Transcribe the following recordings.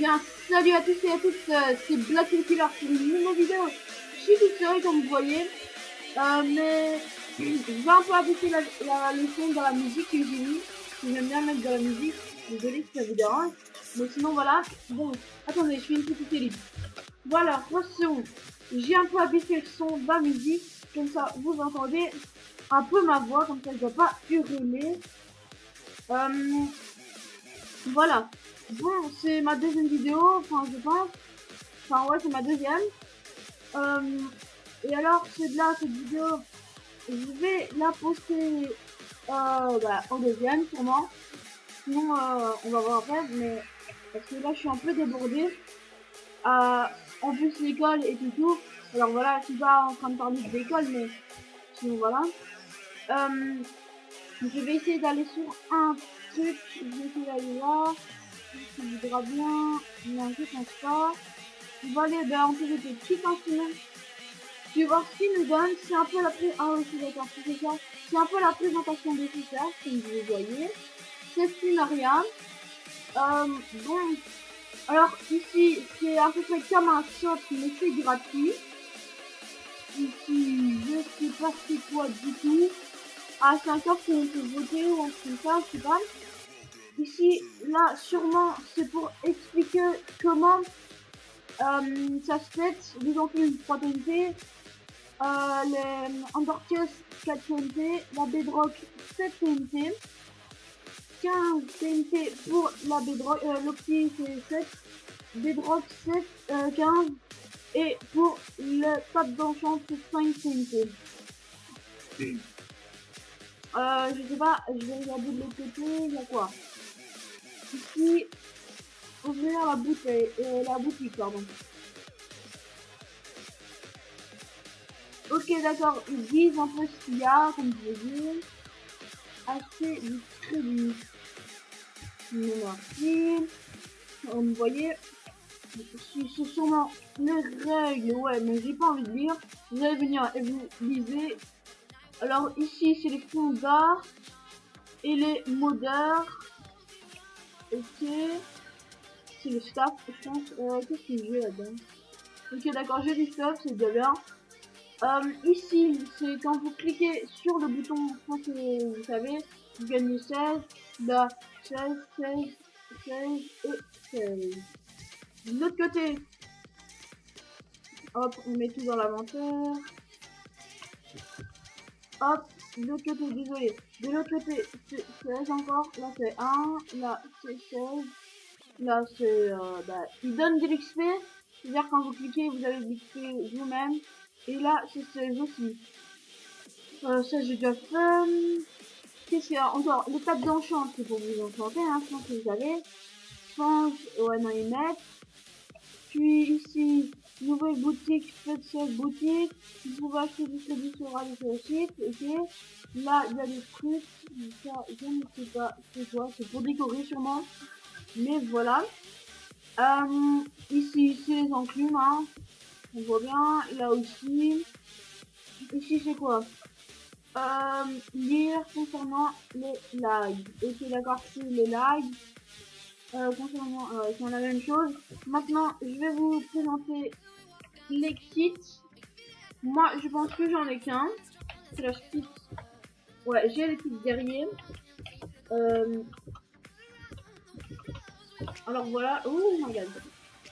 Bien, salut à tous et à toutes, c'est Black Killer pour une nouvelle vidéo. Je suis toute seule comme vous voyez, mais je vais un peu abaisser le son dans la musique que j'ai mis. J'aime bien mettre de la musique, désolé si ça vous dérange. Mais sinon voilà, bon, attendez, je fais une petite élite. Voilà, attention, j'ai un peu abaissé le son de la musique, comme ça vous entendez un peu ma voix, comme ça je ne dois pas hurler. Voilà. Bon, c'est ma deuxième vidéo, enfin je pense. Enfin ouais, c'est ma deuxième. Et alors, cette vidéo, je vais la poster en deuxième sûrement. Sinon, on va voir après, mais parce que là, je suis un peu débordée. En plus, l'école et tout. Alors voilà, je suis pas en train de parler de l'école, mais sinon voilà. Je vais essayer d'aller sur un truc. Je vais essayer d'aller là. Ça voudra bien. Non, je pense pas. On va aller en fait des petits instruments. Tu vas voir ce qu'il nous donne. C'est un peu la C'est un peu la présentation des features, comme vous voyez. C'est Spinaria. Bon. Alors ici, c'est à peu près comme un shop, mais c'est gratuit. Ici, je sais pas c'est quoi du tout. À 5 heures, c'est on peut voter ou un truc comme ça, je sais pas. Ici, là, sûrement, c'est pour expliquer comment ça se fait, les ampoules 3 TNT, les Undercast 4 TNT, la Bedrock 7 TNT, 15 TNT pour la Bedrock, l'Opti c'est 7, Bedrock 7, 15, et pour le Table d'Enchant c'est 5 TNT. Je sais pas, je vais regarder de l'autre côté, il y a quoi? Ici, ouvrir la boutique, pardon. Ok, d'accord, ils disent un peu ce qu'il y a, comme je vous dis. Acheter du crédit. Merci. Vous voyez, c'est sûrement les règles, ouais, mais j'ai pas envie de lire. Vous allez venir et vous lisez. Alors ici, c'est les fonds d'art et les modeurs. Ok. C'est le staff, je pense. Qu'est-ce que j'ai là-dedans? Ok, d'accord, j'ai du stuff, c'est déjà bien. Ici, c'est quand vous cliquez sur le bouton, je pense que vous savez, vous gagnez 16, là, 16, 16, 16 et 16. De l'autre côté, hop, on met tout dans l'inventaire. Hop, de l'autre côté, désolé. De l'autre côté, c'est 16 encore. Là, c'est 1, là, c'est 16. Là, c'est, il donne de l'XP. C'est-à-dire, quand vous cliquez, vous avez de l'XP vous-même. Et là, c'est 16 aussi. Ça, j'ai déjà fait. Qu'est-ce qu'il y a encore? Les tables d'enchant, c'est pour vous enchanter, hein, je pense que vous savez. Change, ouais, non, ils mettent. Puis ici, nouvelle boutique, faites cette boutique. Vous pouvez acheter du crédit sur le site, ok. Là, il y a des trucs. Ça, je ne sais pas c'est quoi. C'est pour décorer sûrement. Mais voilà. Ici, c'est les enclumes, hein. On voit bien. Là aussi. Ici, c'est quoi? Lire concernant les lags. Ok, d'accord, c'est les lags. Concernant c'est la même chose. Maintenant, je vais vous présenter les kits. Moi, je pense que j'en ai qu'un. C'est la kit. Ouais, j'ai les kits derrière. Alors voilà. Oh my god.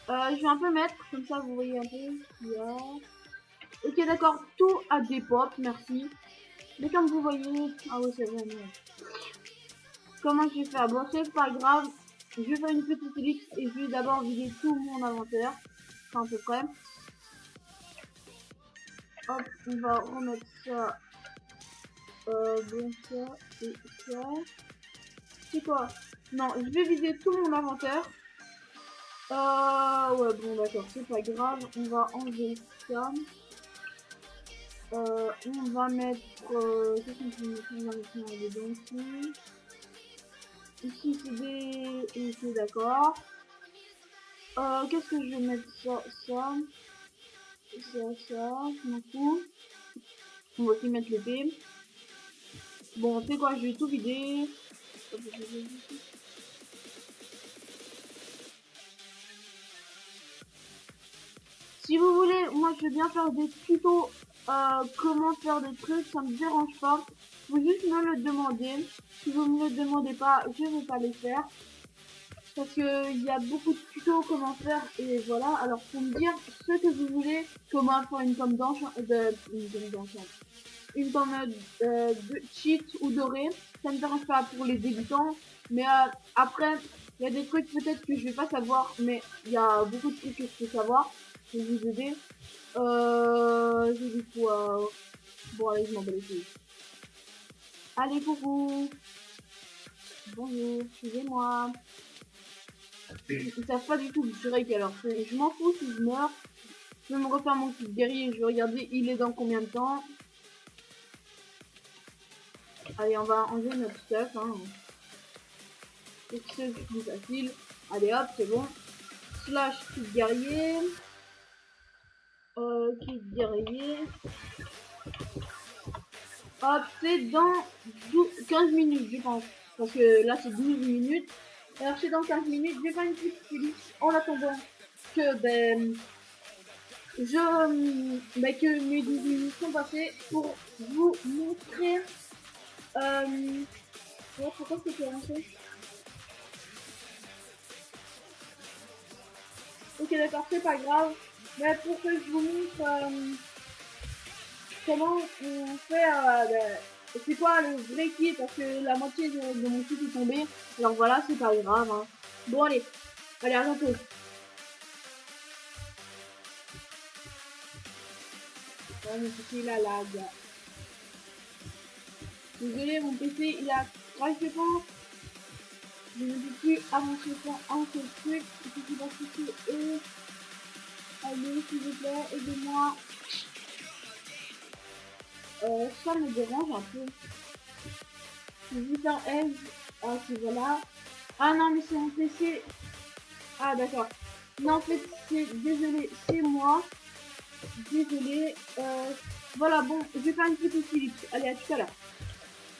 Je vais un peu mettre, comme ça vous voyez un peu ce qu'il y a. Ok, d'accord, tout a des pop, merci. Mais comme vous voyez, ah ouais, c'est vrai, mais... Comment je vais faire? Bon, c'est pas grave. Je vais faire une petite liste et je vais d'abord vider tout mon inventaire. Enfin, à peu près. Hop, on va remettre ça. Bon, ça et ça. C'est quoi? Non, je vais vider tout mon inventaire. Ouais, bon, d'accord, c'est pas grave. On va enlever ça. On va mettre... qu'est-ce qu'on va mettre dedans ici? Ici, c'est des... Ok, d'accord. Qu'est-ce que je vais mettre? Ça, ça, je m'en fous. On va aussi mettre l'épée. Bon, c'est quoi? Je vais tout vider. Si vous voulez, moi je veux bien faire des tutos, comment faire des trucs, ça me dérange pas. Vous juste me le demander. Si vous me le demandez pas, je vais pas les faire. Parce que il y a beaucoup de tutos comment faire et voilà. Alors pour me dire ce que vous voulez, comment faire une pomme une pomme de cheat ou dorée, ça me dérange pas pour les débutants. Mais après, il y a des trucs peut-être que je vais pas savoir, mais il y a beaucoup de trucs que je peux savoir pour vous aider. J'ai dit quoi? Bon allez, je m'en bats les couilles. Allez coucou. Bonjour, suivez-moi. Ils savent pas du tout que je règle, alors je m'en fous si je meurs. Je vais me refaire mon petit guerrier, je vais regarder il est dans combien de temps. Allez, on va enlever notre stuff, hein. C'est plus facile. Allez hop, c'est bon. Slash petit guerrier. Petit guerrier. Hop, c'est dans 15 minutes, je pense. Parce que là, c'est 12 minutes. Alors, c'est dans 15 minutes. Je vais faire une petite clip en attendant que, que mes 12 minutes sont passées pour vous montrer. Ouais, pourquoi c'était lancé? Ok, d'accord, c'est pas grave. Mais pour que je vous montre comment on fait, c'est quoi le vrai kit, parce que la moitié de mon kit est tombé. Alors voilà, c'est pas grave. Hein. Bon, allez, à bientôt. Ouais, mon PC il a lag. Désolé, mon PC il a crash de temps. Je ne peux plus avancer sur un seul truc. Je suis pas souci et allez, s'il vous plaît, aidez-moi. Ça me dérange un peu. Je vais faire F. Ah, c'est voilà. Ah non, mais c'est mon PC. Ah, d'accord. Non, en fait, c'est désolé, c'est moi. Désolé. Voilà, bon, je vais faire une petite clip. Allez, à tout à l'heure.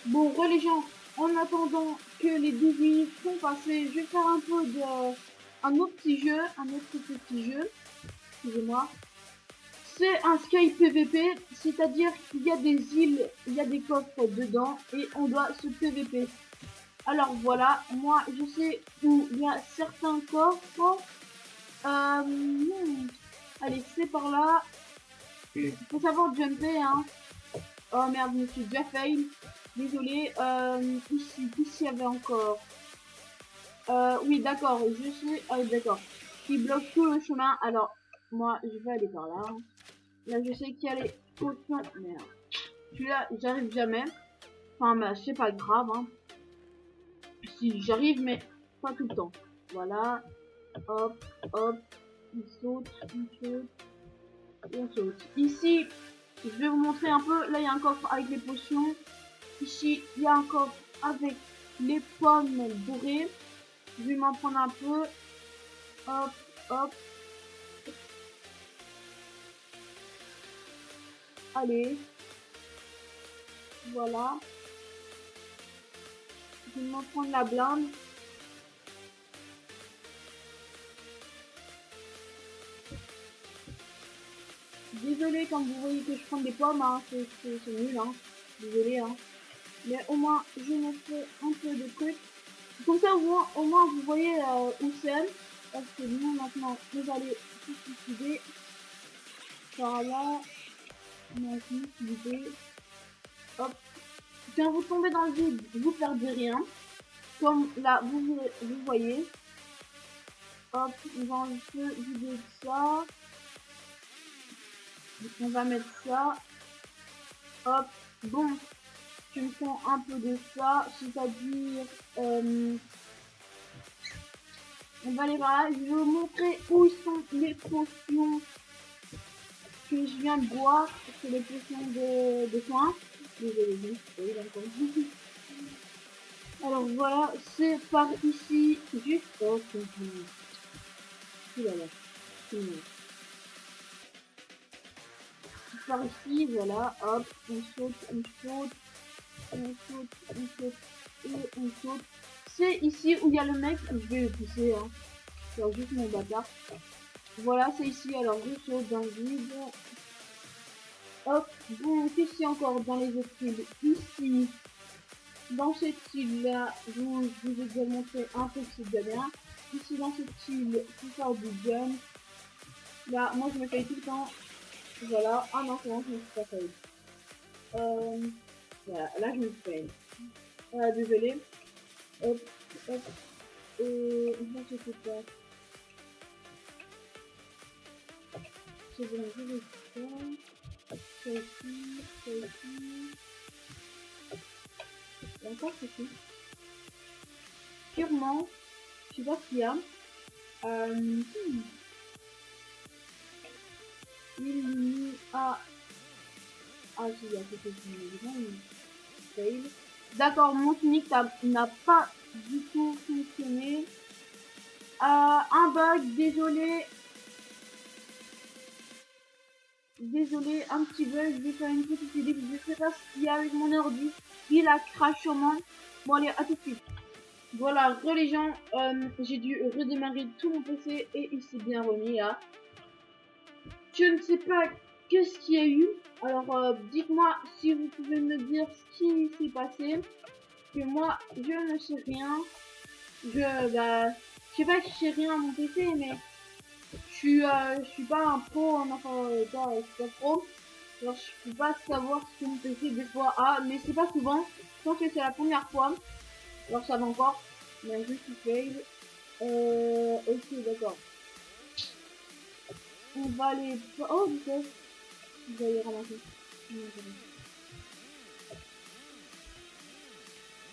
Bon, les gens, en attendant que les 12 minutes sont passées, je vais faire un peu de... un autre petit jeu. Excusez-moi. C'est un Sky PVP, c'est-à-dire qu'il y a des îles, il y a des coffres dedans et on doit se PVP. Alors voilà, moi je sais où il y a certains coffres. Allez, c'est par là. Il faut savoir jumper, hein. Oh merde, je me suis déjà fail. Désolé. Ici, il y avait encore. Oui, d'accord, je sais. Ah, d'accord. Il bloque tout le chemin. Alors, moi, je vais aller par là. Là, je sais qu'il y a les potions. Merde. Celui-là, j'arrive jamais. Enfin, bah, c'est pas grave, hein. Si j'arrive, mais pas tout le temps. Voilà. Hop, hop. On saute, et on saute. Ici, je vais vous montrer un peu. Là, il y a un coffre avec les potions. Ici, il y a un coffre avec les pommes dorées. Je vais m'en prendre un peu. Hop, hop. Allez. Voilà. Je vais m'en prendre la blinde. Désolé quand vous voyez que je prends des pommes, hein, c'est nul, hein. Désolé, hein. Mais au moins, je me fais un peu de trucs. Comme ça, au moins vous voyez où c'est. Parce que nous, maintenant, vous allez tout suicider. Par là. Maintenant, suicider. Hop. Quand vous tombez dans le vide, vous perdez rien. Comme là, vous voyez. Hop, on va un peu vider ça. On va mettre ça. Hop, bon. Je me prends un peu de ça, c'est-à-dire... on va aller par là. Je vais vous montrer où sont les potions que je viens de boire. C'est les potions de soins. Désolé, oui, d'accord. Alors voilà, c'est par ici, juste... Oh, c'est là, par ici, voilà, hop, on saute, et on saute. C'est ici où il y a le mec, je vais le pousser, hein. C'est juste mon bâtard. Voilà, c'est ici. Alors, je saute dans le vide. Hop. Bon, qu'est-ce qu'il y a encore dans les autres îles? Ici, dans cette île-là, je vous ai déjà montré un peu que c'est déjà bien. Ici, dans cette île, pour faire du jump. Là, moi, je me fais tout le temps. Voilà. Ah non, c'est bon, je me suis pas fait. Voilà, là, je me fais. Désolé. Hop, hop. Là, je sais pas. C'est bon, je vais faire. Ça ici, ça ici. Et encore ceci. Sûrement, je sais pas ce qu'il y a. Il y a... Ah, si, il y a quelque chose de fail. D'accord, mon tunique n'a pas du tout fonctionné. Un bug, désolé. Désolé, un petit bug, je vais faire une petite idée, je sais pas ce qu'il y a avec mon ordi. Il a crash au moins. Bon allez, à tout de suite. Voilà, les gens, j'ai dû redémarrer tout mon PC et il s'est bien remis là. Je ne sais pas qu'est-ce qu'il y a eu. Alors dites-moi si vous pouvez me dire ce qui s'est passé. Que moi, je ne sais rien. Je sais pas si je sais rien à mon PC, mais je suis pas un pro, enfin, je suis pas pro. Alors, je peux pas savoir ce que mon PC des fois a, mais c'est pas souvent. Je pense que c'est la première fois. Alors, ça va encore. Il y a un jeu qui fail. Ok, d'accord. On va aller... Oh, du coup, je vais aller ramasser.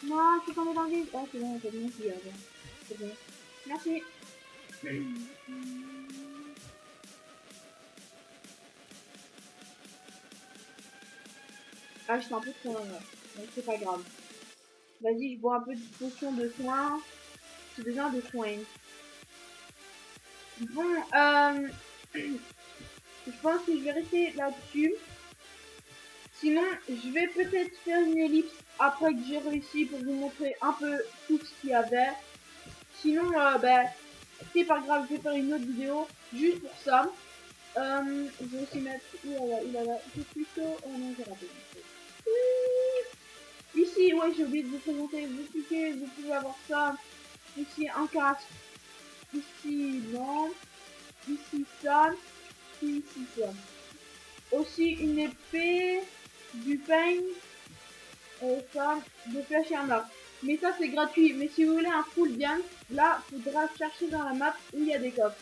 Non, je suis tombée dans le vide. Oh, c'est bon, c'est bon, c'est bon. Merci. Ah, je suis un peu trop loin, donc c'est pas grave. Vas-y, je bois un peu de potion de soin. J'ai besoin de soins. Bon, je pense que je vais rester là-dessus. Sinon, je vais peut-être faire une ellipse après que j'ai réussi pour vous montrer un peu tout ce qu'il y avait. Sinon, c'est pas grave, je vais faire une autre vidéo juste pour ça. Je vais aussi mettre... Il a là. Je suis plutôt... Oh non, j'ai raté. Ici, ouais, j'ai oublié de vous présenter. Vous cliquez, vous pouvez avoir ça. Ici, un casque. Ici, non. Ici, ça. Ici, ça. Aussi, une épée. Du pain. Ça, de flash et un arc. Mais ça, c'est gratuit. Mais si vous voulez un full gamme, là, faudra chercher dans la map où il y a des coffres.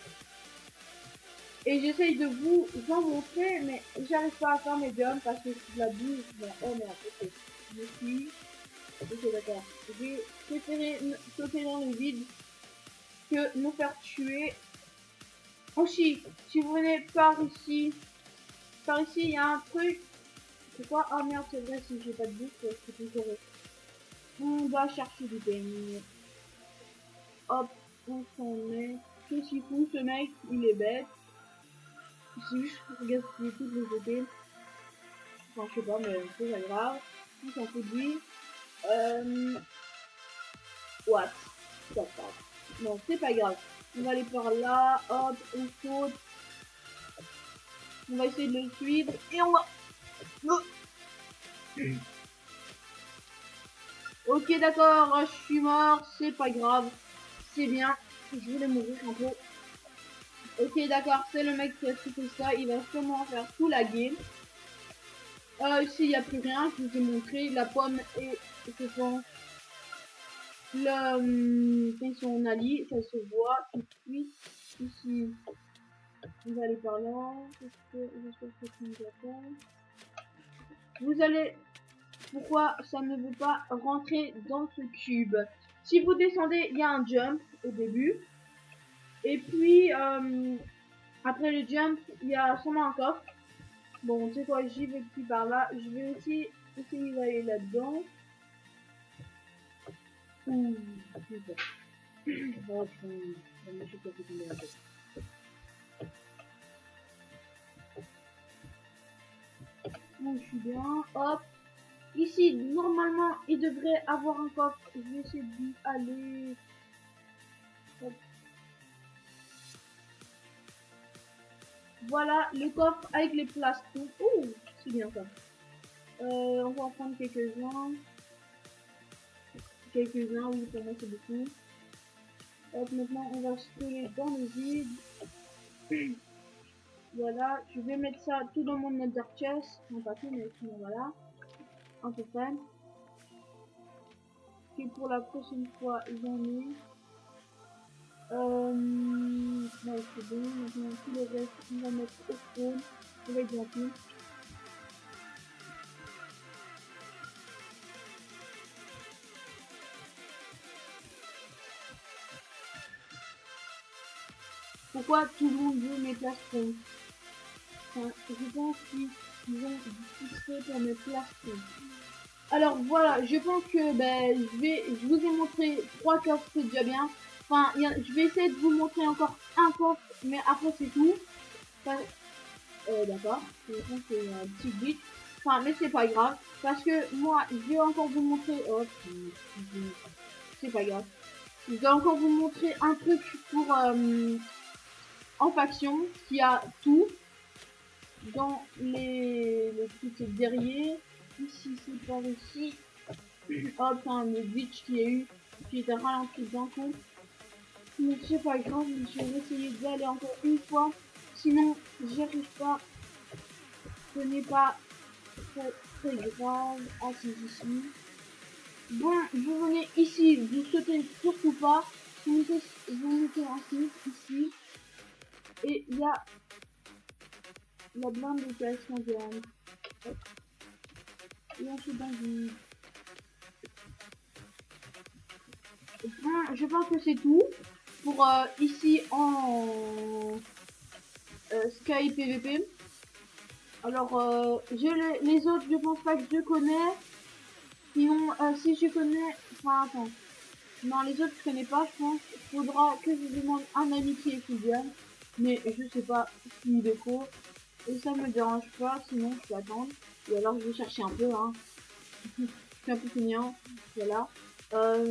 Et j'essaye de vous en montrer, mais j'arrive pas à faire mes jumps parce que je la bouge. Bon, oh merde, ok. Je suis... Ok, d'accord. J'ai préféré sauter dans le vide que me faire tuer. Aussi, si vous venez par ici, il y a un truc. C'est quoi? Ah merde, c'est vrai, si j'ai pas de bouche, c'est plus correct. On va chercher du timing. Hop, on s'en met. Qu'est-ce qu'il fout ce mec? Il est bête. C'est juste pour gaspiller toutes les épées. Enfin, je sais pas, mais c'est pas grave. On s'en fout de lui. What? Non, c'est pas grave. On va aller par là. Hop, on saute. On va essayer de le suivre. Et on va... Ok, d'accord, je suis mort. C'est pas grave. C'est bien. Je voulais mourir un peu. Ok, d'accord, c'est le mec qui a fait ça. Il va sûrement faire tout la game. Ici, il n'y a plus rien. Je vous ai montré. La pomme et je pense le son ali. Ça se voit tout de suite. Ici, on va aller par là. J'espère que ça nous attend. Vous allez... Pourquoi ça ne veut pas rentrer dans ce cube? Si vous descendez, il y a un jump au début. Et puis, après le jump, il y a sûrement un coffre. Bon, tu sais quoi, j'y vais plus par là. Je vais aussi essayer d'aller là-dedans. Super. Bon, je suis bien. Hop. Ici, normalement, il devrait avoir un coffre. Je vais essayer d'y aller. Hop. Voilà le coffre avec les plastrons. Ouh, c'est bien ça. On va en prendre quelques-uns. Quelques-uns, oui, pour moi c'est beaucoup. Hop, maintenant on va se coller dans le vide. Voilà, je vais mettre ça tout dans mon nether chest. Non, pas tout, mais sinon voilà. Un peu près. Et pour la prochaine fois, j'en ai. Ouais, c'est bon. Maintenant, tout le reste, on va mettre au spawn. On va être gentil. Pourquoi tout le monde veut mes plastrons? Enfin, je pense qu'ils ont du succès pour mes plastrons. Alors voilà, je pense que je vous ai montré 3 coffres, c'est déjà bien. Enfin, je vais essayer de vous montrer encore un coffre, mais après c'est tout. Enfin, d'accord, je pense que c'est un petit glitch. Enfin, mais c'est pas grave, parce que moi, je vais encore vous montrer. Oh, c'est pas grave. Je vais encore vous montrer un truc pour en faction, qui a tout dans les trucs derrière. Ici, c'est par ici. Oh putain, le glitch qu'il y a eu, qui était ralenti d'un coup. Mais c'est pas grave, je vais essayer d'aller encore une fois. Sinon, j'y arrive pas. Ce n'est pas très grave. Ah si, si. Bon, vous venez ici, vous sautez surtout pas. Vous mettez ensuite ici. Et il y a la blinde de caisse mondiale. Et ensuite dans une... Bon, je pense que c'est tout pour ici en Sky PVP. Alors, les autres, je pense pas que je connais. Sinon, si je connais... Enfin, attends. Non, les autres, je connais pas, je pense. Faudra que je demande un ami qui est fidèle. Mais je sais pas s'il est co. Et ça me dérange pas, sinon je peux attendre. Ou alors je vais chercher un peu, hein. Je suis un peu feignant. Voilà.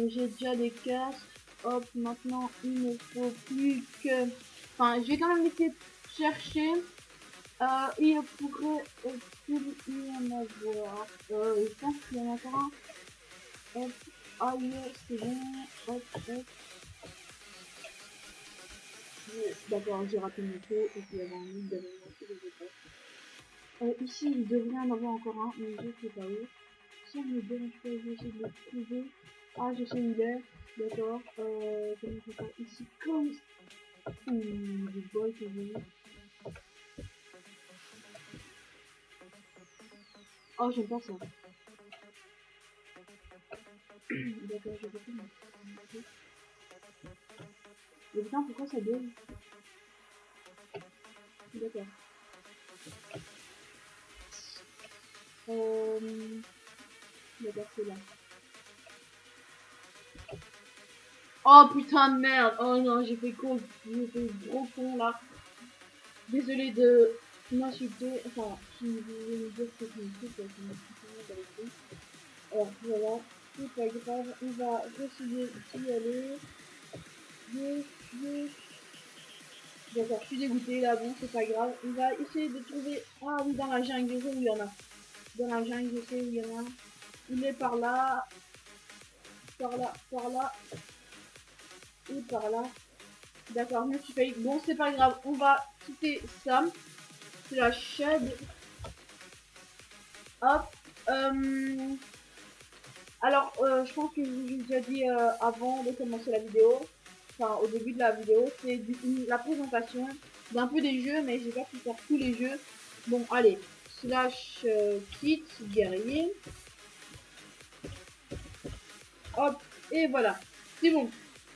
J'ai déjà des casques. Hop, maintenant, il ne faut plus que... Enfin, je vais quand même essayer de chercher. Il pourrait y en avoir. Je pense qu'il y en a encore un. Hop. Ah yes, c'est bon. Hop, hop. D'accord, j'ai raté mon feu. Et puis il y avait un autre d'animaux. Ici, il devrait en avoir encore un, mais je sais pas où. Si on me dérange pas, je vais essayer de le trouver. Ah, je sais où il est. D'accord. Comment je fais ici comme... du bois que j'ai. Oh, j'aime pas ça. D'accord, j'ai compris. Mais putain, pourquoi ça bug? D'accord. D'accord, c'est là. Oh putain de merde! Oh non, j'ai fait gros con là. Désolé de m'insulter. Enfin, si vous voulez me dire que je m'insulte, je m'insulte avec vous. Alors voilà, c'est pas grave, on va essayer d'y aller. D'accord, je suis dégoûté là, bon, c'est pas grave. On va essayer de trouver. Ah oui, dans la jungle, je sais où il y en a. Dans la jungle, je sais où il y en a. Il est par là. Par là, par là. Et par là. D'accord, je me suis fait. Bon, c'est pas grave, on va quitter ça. C'est la shed. Hop. Alors, je pense que je vous ai déjà dit avant de commencer la vidéo. Enfin, au début de la vidéo, c'est la présentation d'un peu des jeux, mais j'ai pas pu faire tous les jeux. Bon, allez. Slash kit, guerrier. Hop, et voilà. C'est bon.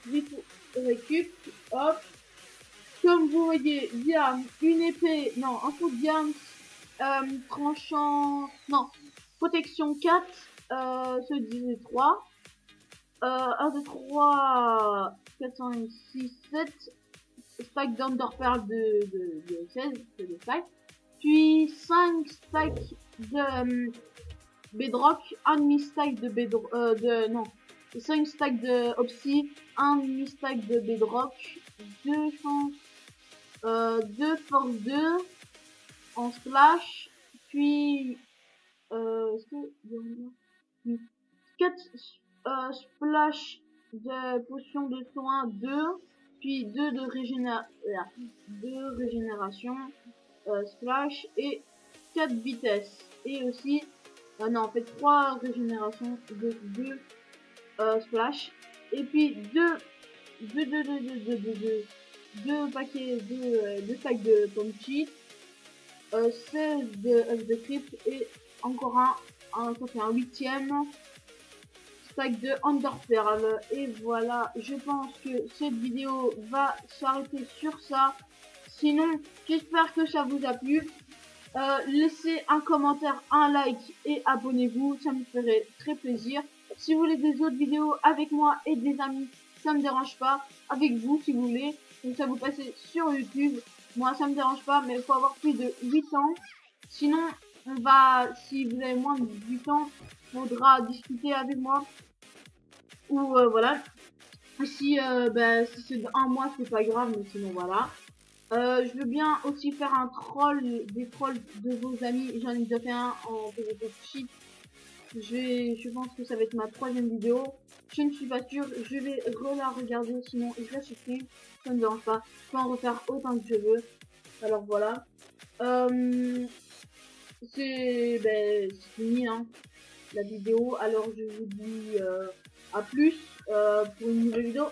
Vite récup. Hop. Comme vous voyez, il y a une épée, non, un coup de diamant, tranchant, non, protection 4, ce 18-3, 1, 2, 3, 4, 5, 6, 7, stack d'Underpearl de 16, c'est des stacks, puis 5 stacks de Bedrock, un demi-stack de Bedrock, non, 5 stacks de Opsy, un demi-stack de Bedrock, 2, je pense, 2 force 2 en splash, puis est-ce que oui. 4 splash de potion de soin 2, puis 2 de régénération splash et 4 vitesses et aussi non en fait 3 régénérations de 2 splash et puis 2 paquets de stacks de punchy, 16 de crypt et encore ça fait un 8ème stack de Underpearl. Et voilà, je pense que cette vidéo va s'arrêter sur ça. Sinon, j'espère que ça vous a plu. Laissez un commentaire, un like et abonnez-vous, ça me ferait très plaisir. Si vous voulez des autres vidéos avec moi et des amis, ça me dérange pas. Avec vous si vous voulez, donc ça vous passez sur YouTube. Moi ça me dérange pas, mais il faut avoir plus de 8 ans. Sinon, si vous avez moins de 8 ans, faudra discuter avec moi. Ou voilà. Si c'est un mois, c'est pas grave, mais sinon voilà. Je veux bien aussi faire des trolls de vos amis. J'en ai déjà fait un en PvP cheat. Je pense que ça va être ma 3ème vidéo. Je ne suis pas sûre. Je vais la regarder. Sinon, je la supprime. Ça ne me dérange pas. Je peux en refaire autant que je veux. Alors voilà. C'est fini hein, la vidéo. Alors je vous dis à plus pour une nouvelle vidéo.